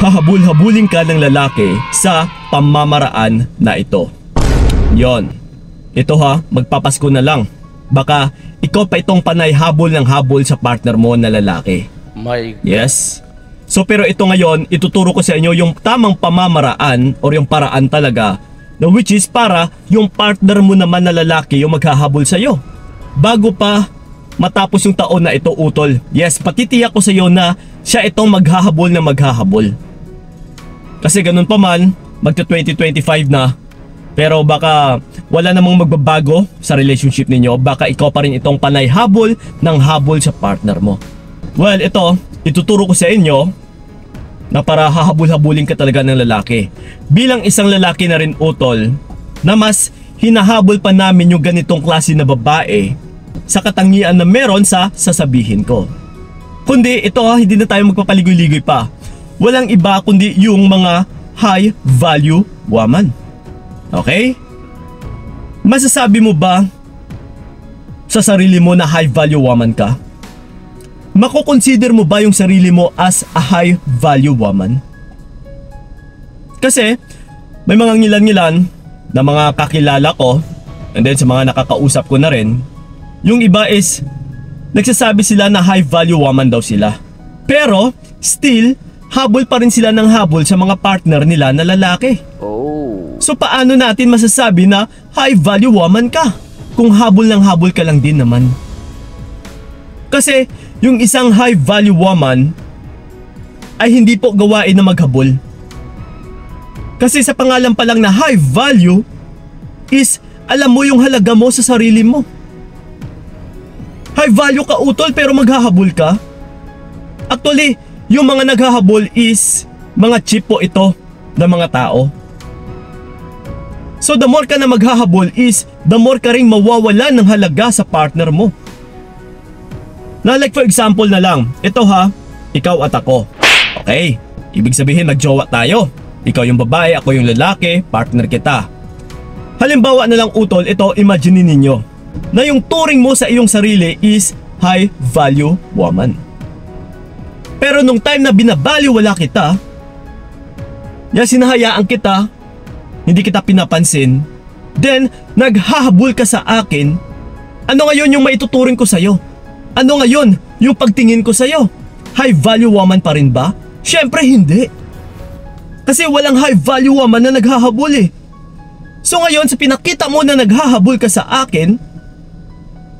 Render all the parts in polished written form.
Hahabol-habulin ka ng lalaki sa pamamaraan na ito. Yon. Ito ha, magpapasko na lang. Baka ikaw pa itong panay habol ng habol sa partner mo na lalaki. Yes. So pero ito ngayon, ituturo ko sa inyo yung tamang pamamaraan or yung paraan talaga na which is para yung partner mo naman na lalaki yung maghahabol sa'yo. Bago pa matapos yung taon na ito, utol. Yes, patitiyak ko sa iyo na siya itong maghahabol na maghahabol. Kasi ganun pa man, magta 2025 na. Pero baka wala namang magbabago sa relationship ninyo. Baka ikaw pa rin itong panay habol ng habol sa partner mo. Well, ito, ituturo ko sa inyo na para hahabol-habulin ka talaga ng lalaki. Bilang isang lalaki na rin, utol, na mas hinahabol pa namin yung ganitong klase na babae sa katangian na meron sa sasabihin ko. Kundi ito, hindi na tayo magpapaligoy-ligoy pa. Walang iba kundi yung mga high value woman. Okay? Masasabi mo ba sa sarili mo na high value woman ka? Mako-consider mo ba yung sarili mo as a high value woman? Kasi may mga ngilan-ngilan na mga kakilala ko, and then sa mga nakakausap ko na rin, yung iba is nagsasabi sila na high value woman daw sila. Pero still, habol pa rin sila ng habol sa mga partner nila na lalaki. So paano natin masasabi na high value woman ka kung habol ng habol ka lang din naman? Kasi yung isang high value woman ay hindi po gawain na maghabol. Kasi sa pangalan pa lang na high value is alam mo yung halaga mo sa sarili mo. High value ka, utol, pero maghahabol ka? Actually, yung mga naghahabol is mga cheap po ito na mga tao. So the more ka na maghahabol is the more ka ring mawawala ng halaga sa partner mo. Na like for example na lang, ito ha, ikaw at ako. Okay, ibig sabihin nagjowa tayo. Ikaw yung babae, ako yung lalaki, partner kita. Halimbawa na lang, utol, ito imagine ninyo na yung turing mo sa iyong sarili is high value woman. Pero nung time na binabaliwala kita, sinahayaan kita, hindi kita pinapansin, then naghahabol ka sa akin, ano ngayon yung maituturing ko sa'yo? Ano ngayon yung pagtingin ko sa'yo? High value woman pa rin ba? Syempre hindi. Kasi walang high value woman na naghahabol eh. So ngayon sa pinakita mo na naghahabol ka sa akin,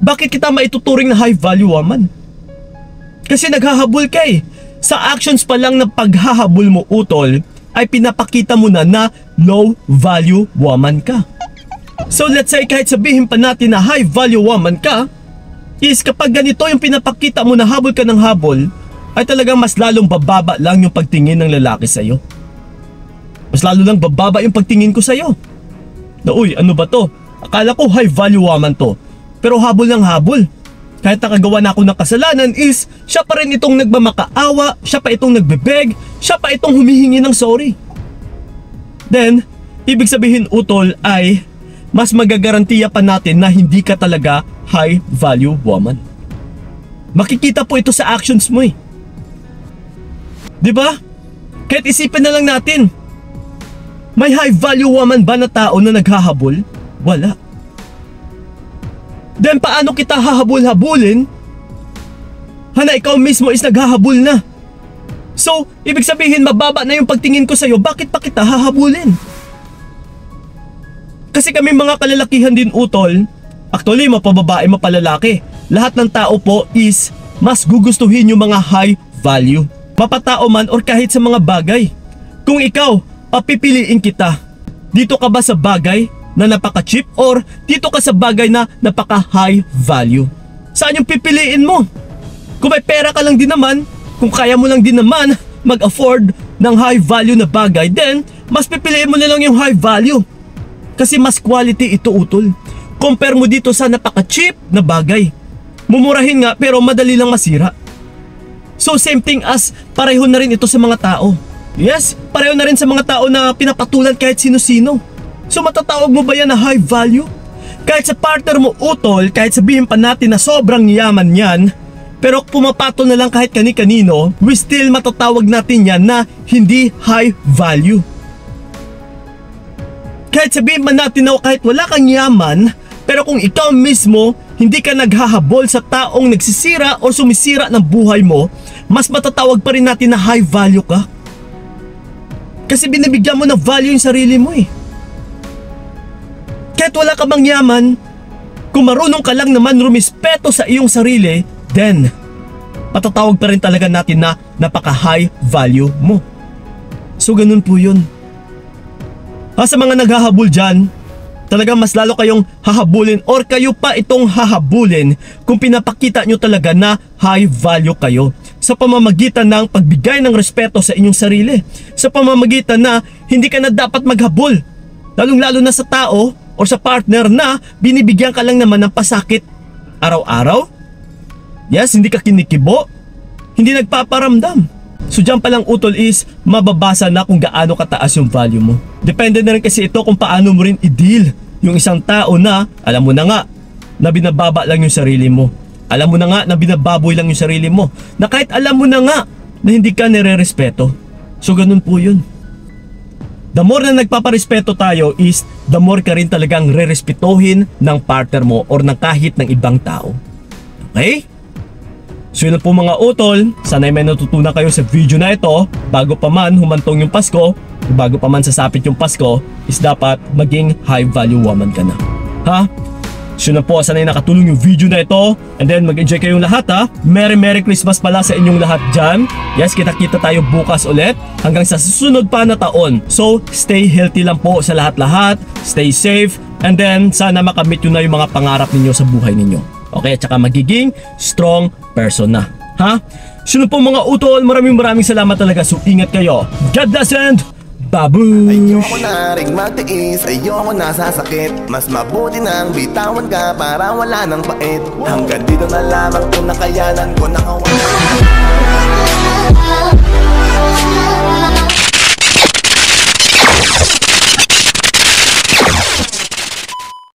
bakit kita maituturing na high value woman? Kasi naghahabol ka eh. Sa actions pa lang ng paghahabol mo, utol, ay pinapakita mo na low value woman ka. So let's say kahit sabihin pa natin na high value woman ka, is kapag ganito yung pinapakita mo na habol ka ng habol, ay talagang mas lalong bababa lang yung pagtingin ng lalaki sa'yo. Mas lalo lang bababa yung pagtingin ko sa'yo. Na uy, ano ba to? Akala ko high value woman to, pero habol ng habol. Kahit nakagawa na ako ng kasalanan is siya pa rin itong nagmamakaawa, siya pa itong nagbebeg, siya pa itong humihingi ng sorry. Then, ibig sabihin, utol, ay mas magagarantiya pa natin na hindi ka talaga high value woman. Makikita po ito sa actions mo eh. Diba? Kahit isipin na lang natin, may high value woman ba na tao na naghahabol? Wala. Then paano kita hahabol-habulin? Hana ikaw mismo is naghahabol na. So, ibig sabihin mababa na yung pagtingin ko sa'yo, bakit pa kita hahabulin? Kasi kami mga kalalakihan din, utol, actually mapababae mapalalaki, lahat ng tao po is mas gugustuhin yung mga high value. Mapatao man or kahit sa mga bagay. Kung ikaw, papipiliin kita, dito ka ba sa bagay na napaka-cheap or dito ka sa bagay na napaka-high value? Saan yung pipiliin mo? Kung may pera ka lang din naman, kung kaya mo lang din naman mag-afford ng high value na bagay, then mas pipiliin mo na lang yung high value. Kasi mas quality ito, utol. Compare mo dito sa napaka-cheap na bagay. Mumurahin nga pero madali lang masira. So same thing as pareho na rin ito sa mga tao. Yes, pareho na rin sa mga tao na pinapatulan kahit sino-sino. So matatawag mo ba yan na high value? Kahit sa partner mo, utol, kahit sabihin pa natin na sobrang yaman yan, Pero pumapato na lang kahit kani-kanino, we still matatawag natin yan na hindi high value. Kahit sabihin man natin na kahit wala kang yaman, pero kung ikaw mismo hindi ka naghahabol sa taong nagsisira o sumisira ng buhay mo, mas matatawag pa rin natin na high value ka. Kasi binibigyan mo ng value yung sarili mo eh. Kahit wala ka mang yaman, kung marunong ka lang naman rumispeto sa iyong sarili, then matatawag pa rin talaga natin na napaka-high value mo. So ganun po yun. Sa mga naghahabol dyan, talaga mas lalo kayong hahabulin or kayo pa itong hahabulin kung pinapakita nyo talaga na high value kayo sa pamamagitan ng pagbigay ng respeto sa inyong sarili, sa pamamagitan na hindi ka na dapat maghabol, lalong-lalo na sa tao o sa partner na binibigyan ka lang naman ng pasakit araw-araw. Yes, hindi ka kinikibo, hindi nagpaparamdam. So dyan palang utol is mababasa na kung gaano kataas yung value mo. Depende na rin kasi ito kung paano mo rin i-deal yung isang tao na alam mo na nga na binababa lang yung sarili mo. Alam mo na nga na binababoy lang yung sarili mo. Na kahit alam mo na nga na hindi ka nire-respeto. So ganun po yun. The more na nagpaparespeto tayo is the more ka rin talagang re-respetohin ng partner mo or ng kahit ng ibang tao. Okay? So yun po mga utol, sana'y may natutunan kayo sa video na ito. Bago pa man humantong yung Pasko, bago pa man sasapit yung Pasko, is dapat maging high value woman ka na. Ha? So yun po, sana'y nakatulong yung video na ito. And then mag-enjoy kayong lahat ha. Merry Christmas pala sa inyong lahat dyan. Yes, kita-kita tayo bukas ulit hanggang sa susunod pa na taon. So stay healthy lang po sa lahat-lahat. Stay safe. And then sana makamit nyo na yung mga pangarap ninyo sa buhay ninyo. Okay, at saka magiging strong person na. Ha? Sunod po mga utol, maraming salamat talaga. So ingat kayo. God bless and babush! Ayoko na rin magtiis, ayoko na sasakit. Mas mabuti nang bitawan ka para wala nang pait. Hanggang dito na lamang kung nakayanan ko nakawala.